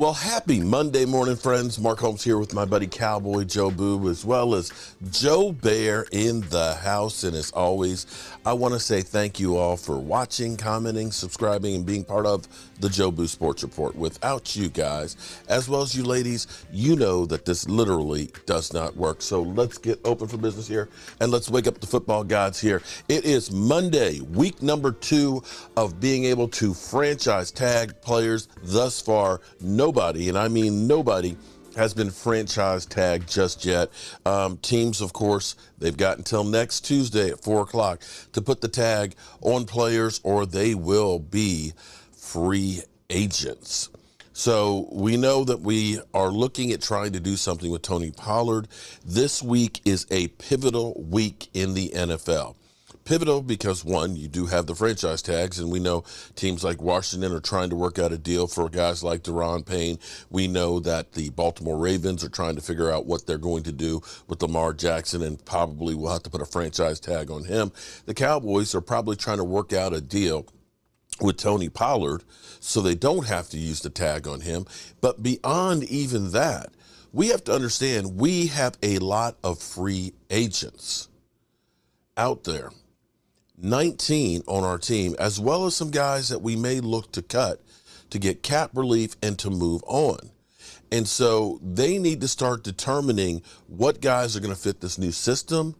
Well, happy Monday morning, friends. Mark Holmes here with my buddy Cowboy Joe Boob, as well as Joe Bear in the house. And as always, I want to say thank you all for watching, commenting, subscribing, and being part of the Joe Boo Sports Report. Without you guys, as well as you ladies, you know that this literally does not work. So let's get open for business here, and let's wake up the football gods here. It is Monday, week number 2 of being able to franchise tag players. Thus far, nobody, and I mean nobody, has been franchise tagged just yet. Teams, of course, they've got until next Tuesday at 4 o'clock to put the tag on players, or they will be free agents. So we know that we are looking at trying to do something with Tony Pollard. This week is a pivotal week in the NFL. Pivotal because, one, you do have the franchise tags, and we know teams like Washington are trying to work out a deal for guys like Daron Payne. We know that the Baltimore Ravens are trying to figure out what they're going to do with Lamar Jackson, and probably will have to put a franchise tag on him. The Cowboys are probably trying to work out a deal with Tony Pollard so they don't have to use the tag on him. But beyond even that, we have to understand we have a lot of free agents out there. 19 on our team, as well as some guys that we may look to cut to get cap relief and to move on. And so they need to start determining what guys are going to fit this new system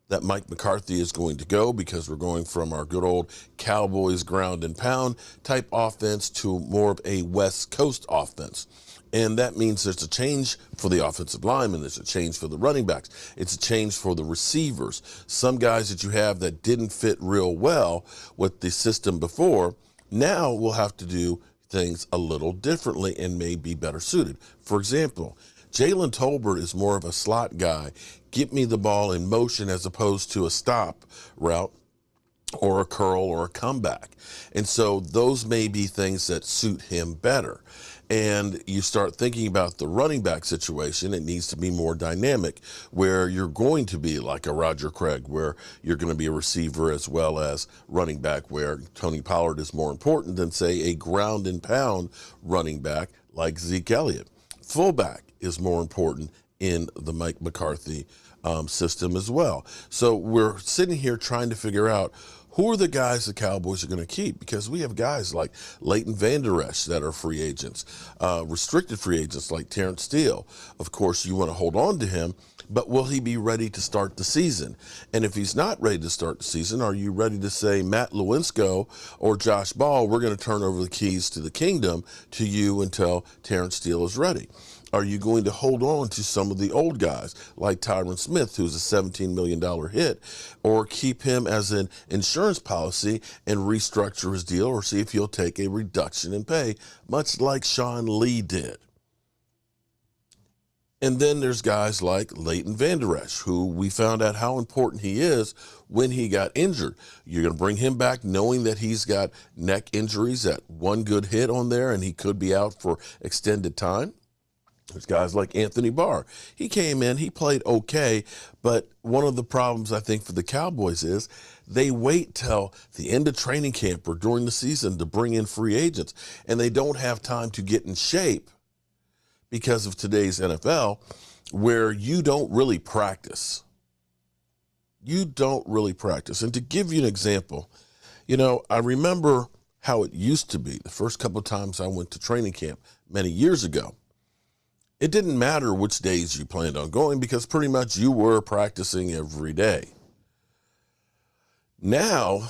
that Mike McCarthy is going to go, because we're going from our good old Cowboys ground and pound type offense to more of a West Coast offense. And that means there's a change for the offensive linemen. There's a change for the running backs. It's a change for the receivers. Some guys that you have that didn't fit real well with the system before, now will have to do things a little differently and may be better suited. For example, Jalen Tolbert is more of a slot guy. Get me the ball in motion as opposed to a stop route or a curl or a comeback. And so those may be things that suit him better. And you start thinking about the running back situation, it needs to be more dynamic, where you're going to be like a Roger Craig, where you're going to be a receiver as well as running back, where Tony Pollard is more important than, say, a ground and pound running back like Zeke Elliott. Fullback is more important in the Mike McCarthy system as well. So we're sitting here trying to figure out who are the guys the Cowboys are going to keep, because we have guys like Leighton Vander Esch that are free agents, restricted free agents like Terrence Steele. Of course, you want to hold on to him, but will he be ready to start the season? And if he's not ready to start the season, are you ready to say, Matt Lewinsky or Josh Ball, we're going to turn over the keys to the kingdom to you until Terrence Steele is ready? Are you going to hold on to some of the old guys like Tyron Smith, who's a $17 million hit, or keep him as an insurance policy and restructure his deal, or see if he'll take a reduction in pay, much like Sean Lee did? And then there's guys like Leighton Vander Esch, who we found out how important he is when he got injured. You're going to bring him back knowing that he's got neck injuries, that one good hit on there, and he could be out for extended time. There's guys like Anthony Barr. He came in, he played okay, but one of the problems I think for the Cowboys is they wait till the end of training camp or during the season to bring in free agents, and they don't have time to get in shape because of today's NFL, where you don't really practice. You don't really practice. And to give you an example, I remember how it used to be the first couple of times I went to training camp many years ago. It didn't matter which days you planned on going, because pretty much you were practicing every day. Now,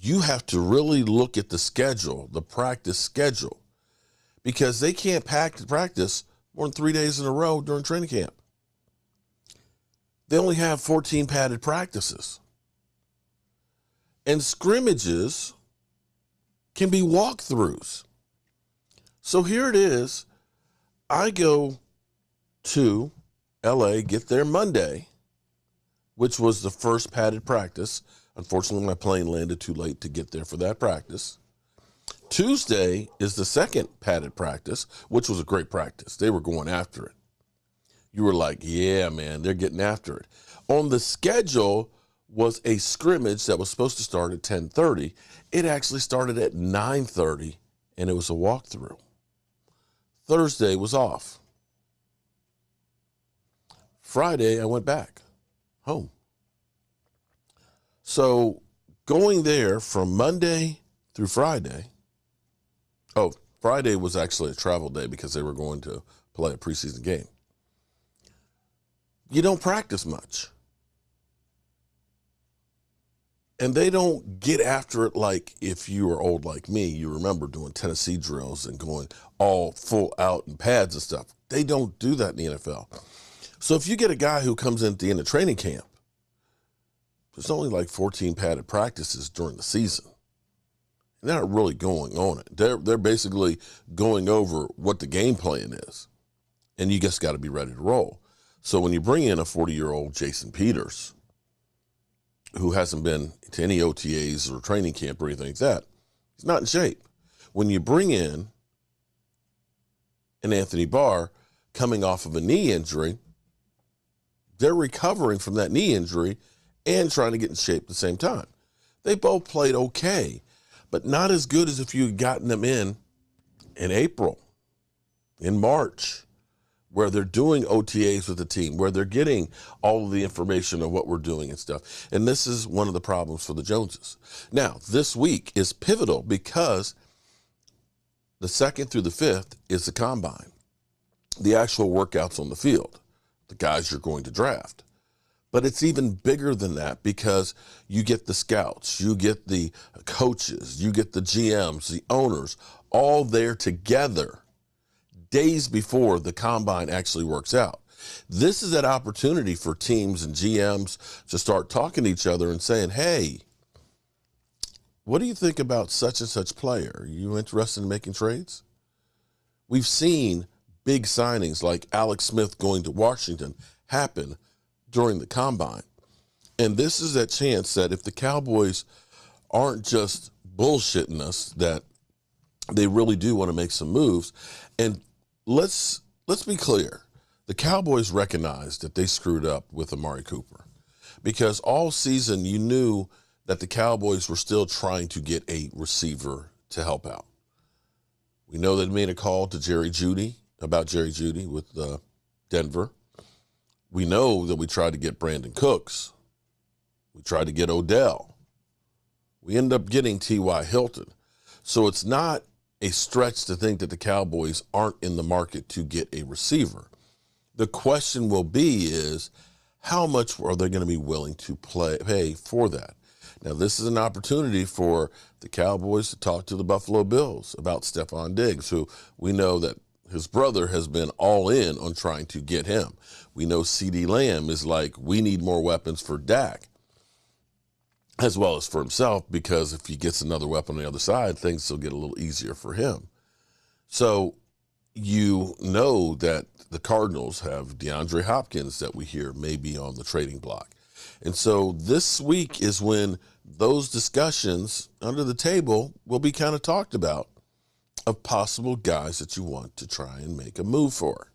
you have to really look at the schedule, the practice schedule, because they can't practice more than 3 days in a row during training camp. They only have 14 padded practices. And scrimmages can be walkthroughs. So here it is. I go to LA, get there Monday, which was the first padded practice. Unfortunately, my plane landed too late to get there for that practice. Tuesday is the second padded practice, which was a great practice. They were going after it. You were like, yeah, man, they're getting after it. On the schedule was a scrimmage that was supposed to start at 10:30. It actually started at 9:30, and it was a walkthrough. Thursday was off. Friday, I went back home. So going there from Monday through Friday. Oh, Friday was actually a travel day because they were going to play a preseason game. You don't practice much. And they don't get after it like if you were old like me, you remember doing Tennessee drills and going all full out in pads and stuff. They don't do that in the NFL. So if you get a guy who comes in at the end of training camp, there's only like 14 padded practices during the season. And they're not really going on it. They're basically going over what the game plan is. And you just got to be ready to roll. So when you bring in a 40-year-old Jason Peters, who hasn't been to any OTAs or training camp or anything like that, he's not in shape. When you bring in an Anthony Barr coming off of a knee injury, they're recovering from that knee injury and trying to get in shape at the same time. They both played okay, but not as good as if you had gotten them in April, in March, where they're doing OTAs with the team, where they're getting all of the information of what we're doing and stuff. And this is one of the problems for the Joneses. Now, this week is pivotal because the 2nd through the 5th is the combine, the actual workouts on the field, the guys you're going to draft. But it's even bigger than that because you get the scouts, you get the coaches, you get the GMs, the owners, all there together days before the combine actually works out. This is that opportunity for teams and GMs to start talking to each other and saying, hey, what do you think about such and such player? Are you interested in making trades? We've seen big signings like Alex Smith going to Washington happen during the combine. And this is that chance that if the Cowboys aren't just bullshitting us, that they really do want to make some moves. And let's be clear. The Cowboys recognized that they screwed up with Amari Cooper because all season you knew that the Cowboys were still trying to get a receiver to help out. We know they made a call to Jerry Jeudy with Denver. We know that we tried to get Brandon Cooks. We tried to get Odell. We ended up getting T.Y. Hilton. So it's not a stretch to think that the Cowboys aren't in the market to get a receiver. The question will be is how much are they going to be willing to pay for that? Now, this is an opportunity for the Cowboys to talk to the Buffalo Bills about Stephon Diggs, who we know that his brother has been all in on trying to get him. We know CeeDee Lamb is like, we need more weapons for Dak, as well as for himself, because if he gets another weapon on the other side, things will get a little easier for him. So you know that the Cardinals have DeAndre Hopkins that we hear may be on the trading block. And so this week is when those discussions under the table will be kind of talked about of possible guys that you want to try and make a move for.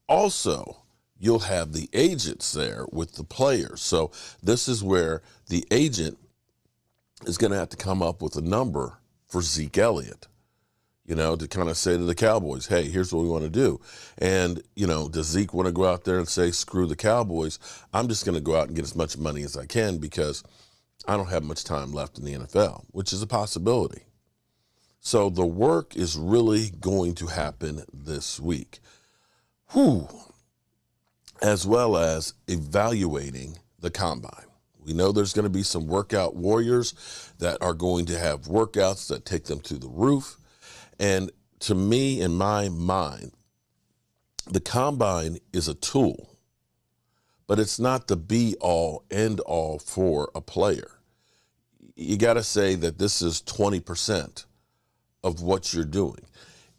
Also, you'll have the agents there with the players. So this is where the agent is going to have to come up with a number for Zeke Elliott, to kind of say to the Cowboys, hey, here's what we want to do. And, does Zeke want to go out there and say, screw the Cowboys? I'm just going to go out and get as much money as I can because I don't have much time left in the NFL, which is a possibility. So the work is really going to happen this week. As well as evaluating the combine. We know there's going to be some workout warriors that are going to have workouts that take them to the roof. And to me, in my mind, the combine is a tool, but it's not the be-all, end-all for a player. You got to say that this is 20% of what you're doing.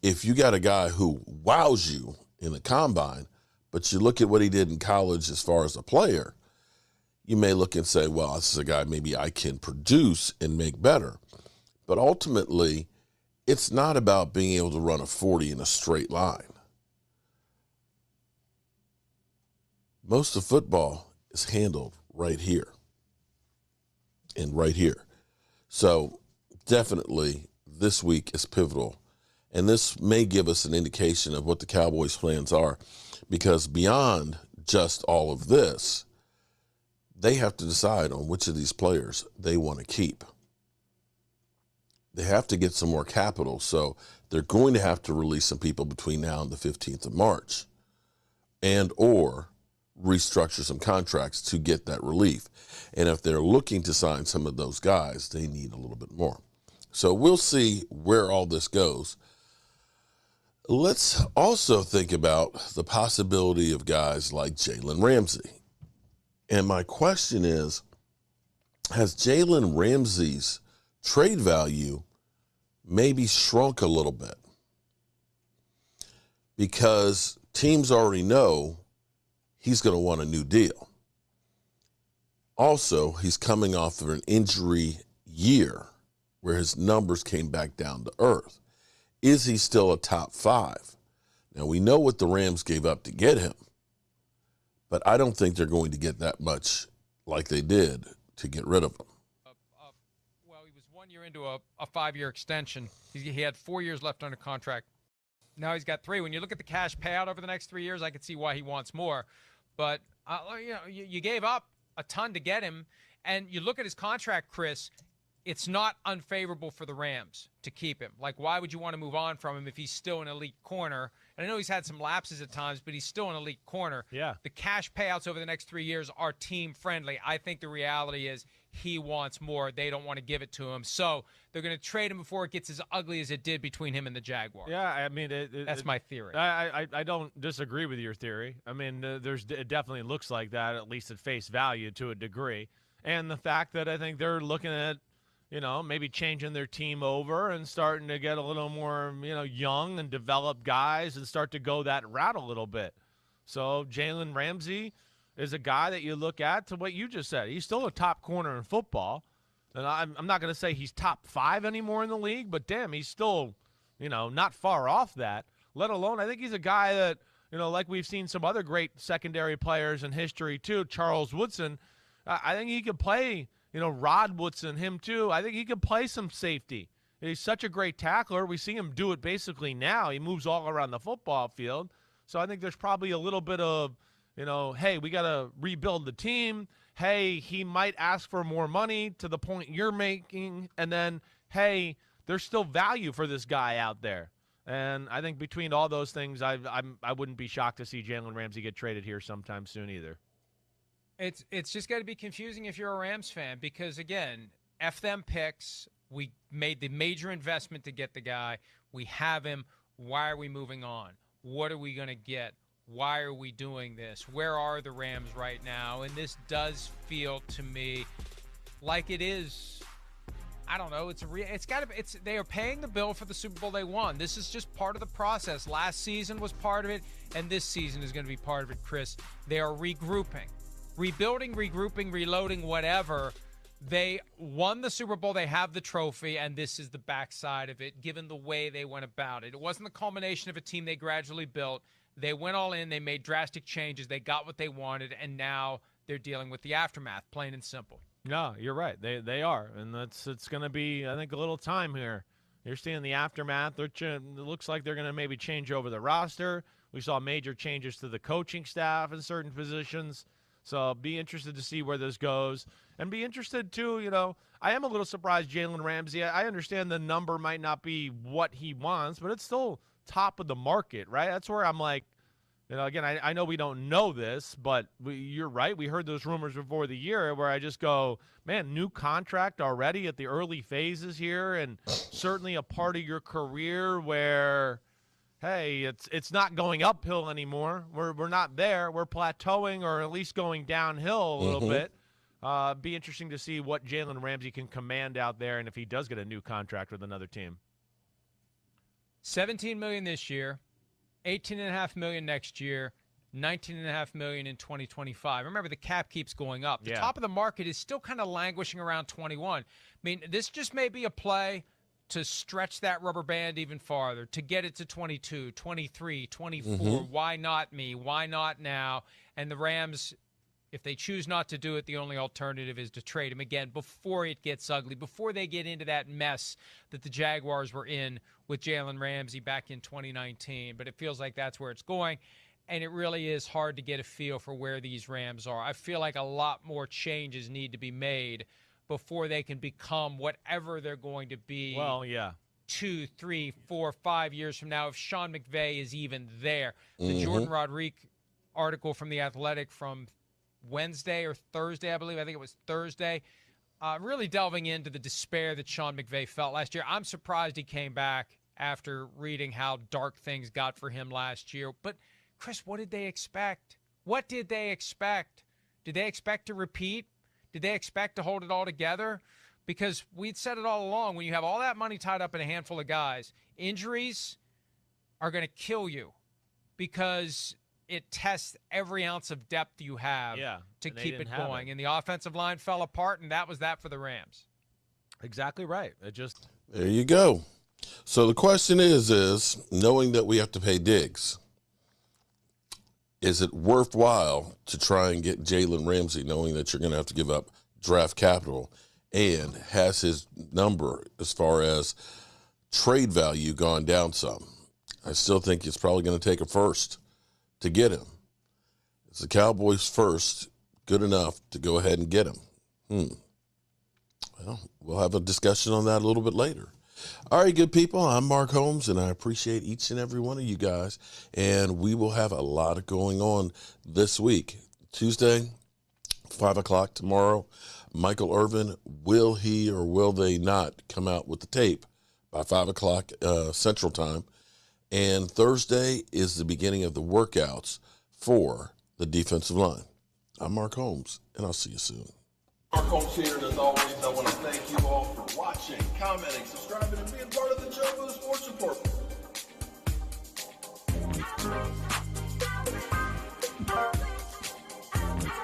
If you got a guy who wows you in the combine, but you look at what he did in college as far as a player, you may look and say, well, this is a guy maybe I can produce and make better. But ultimately, it's not about being able to run a 40 in a straight line. Most of football is handled right here and right here. So definitely this week is pivotal And this may give us an indication of what the Cowboys' plans are, because beyond just all of this, they have to decide on which of these players they want to keep. They have to get some more capital, so they're going to have to release some people between now and the 15th of March and or restructure some contracts to get that relief. And if they're looking to sign some of those guys, they need a little bit more. So we'll see where all this goes. Let's also think about the possibility of guys like Jalen Ramsey. And my question is, has Jalen Ramsey's trade value maybe shrunk a little bit? Because teams already know he's going to want a new deal. Also, he's coming off of an injury year where his numbers came back down to earth. Is he still a top 5? Now, we know what the Rams gave up to get him, but I don't think they're going to get that much like they did to get rid of him. Well, he was 1 year into a 5-year extension. He had 4 years left under contract. Now he's got 3. When you look at the cash payout over the next 3 years, I could see why he wants more. But you gave up a ton to get him, and you look at his contract, Chris. It's not unfavorable for the Rams to keep him. Like, why would you want to move on from him if he's still an elite corner? And I know he's had some lapses at times, but he's still an elite corner. Yeah. The cash payouts over the next 3 years are team-friendly. I think the reality is he wants more. They don't want to give it to him. So they're going to trade him before it gets as ugly as it did between him and the Jaguars. Yeah, I mean, that's my theory. I don't disagree with your theory. I mean, it definitely looks like that, at least at face value to a degree. And the fact that I think they're looking at, maybe changing their team over and starting to get a little more, young and developed guys and start to go that route a little bit. So Jalen Ramsey is a guy that you look at to what you just said. He's still a top corner in football. And I'm not going to say he's top 5 anymore in the league, but damn, he's still, not far off that. Let alone, I think he's a guy that, like we've seen some other great secondary players in history too, Charles Woodson. I think he could play, Rod Woodson, him too. I think he could play some safety. He's such a great tackler. We see him do it basically now. He moves all around the football field. So I think there's probably a little bit of, hey, we got to rebuild the team. Hey, he might ask for more money to the point you're making. And then, hey, there's still value for this guy out there. And I think between all those things, I wouldn't be shocked to see Jalen Ramsey get traded here sometime soon either. It's just got to be confusing if you're a Rams fan because, again, F them picks. We made the major investment to get the guy. We have him. Why are we moving on? What are we going to get? Why are we doing this? Where are the Rams right now? And this does feel to me like it is. I don't know. They are paying the bill for the Super Bowl they won. This is just part of the process. Last season was part of it, and this season is going to be part of it, Chris. They are regrouping. Rebuilding, regrouping, reloading, whatever. They won the Super Bowl. They have the trophy, and this is the backside of it, given the way they went about it. It wasn't the culmination of a team they gradually built. They went all in. They made drastic changes. They got what they wanted, and now they're dealing with the aftermath, plain and simple. No, you're right. They are, and it's going to be, I think, a little time here. You're seeing the aftermath. It looks like they're going to maybe change over the roster. We saw major changes to the coaching staff in certain positions. So be interested to see where this goes. And be interested, too, I am a little surprised Jalen Ramsey. I understand the number might not be what he wants, but it's still top of the market, right? That's where I'm like, again, I know we don't know this, but you're right. We heard those rumors before the year where I just go, man, new contract already at the early phases here, and certainly a part of your career where – hey, it's not going uphill anymore. We're not there. We're plateauing or at least going downhill a little bit. Be interesting to see what Jalen Ramsey can command out there and if he does get a new contract with another team. $17 million this year, $18.5 million next year, $19.5 million in 2025. Remember, the cap keeps going up. The top of the market is still kind of languishing around 21. I mean, this just may be a play to stretch that rubber band even farther, to get it to 22, 23, 24. Why not me? Why not now? And the Rams If they choose not to do it, the only alternative is to trade him again before it gets ugly, before they get into that mess that the Jaguars were in with Jalen Ramsey back in 2019. But it feels like that's where it's going, and it really is hard to get a feel for where these Rams are. I feel like a lot more changes need to be made before they can become whatever they're going to be. Well, yeah. 2, 3, 4, 5 years from now, if Sean McVay is even there. The Jordan Rodriguez article from The Athletic from Wednesday or Thursday, I believe. I think it was Thursday. Really delving into the despair that Sean McVay felt last year. I'm surprised he came back after reading how dark things got for him last year. But, Chris, what did they expect? What did they expect? Did they expect to repeat? Did they expect to hold it all together? Because we'd said it all along, when you have all that money tied up in a handful of guys, injuries are going to kill you because it tests every ounce of depth you have to keep it going. And the offensive line fell apart, and that was that for the Rams. Exactly right. There you go. So the question is knowing that we have to pay Diggs, is it worthwhile to try and get Jalen Ramsey, knowing that you're going to have to give up draft capital? And has his number as far as trade value gone down some? I still think it's probably going to take a first to get him. Is the Cowboys' first good enough to go ahead and get him? Well, we'll have a discussion on that a little bit later. All right, good people, I'm Mark Holmes, and I appreciate each and every one of you guys. And we will have a lot going on this week. Tuesday, 5 o'clock tomorrow. Michael Irvin, will he or will they not come out with the tape by 5 o'clock Central Time? And Thursday is the beginning of the workouts for the defensive line. I'm Mark Holmes, and I'll see you soon. Mark Holmes here, and as always, I want to thank you all for watching, commenting, subscribing, and being part of the Joe Boo Sports Report.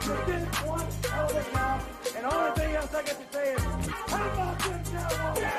You did one hell of a job, and the only thing else I got to say is, how about them Cowboys?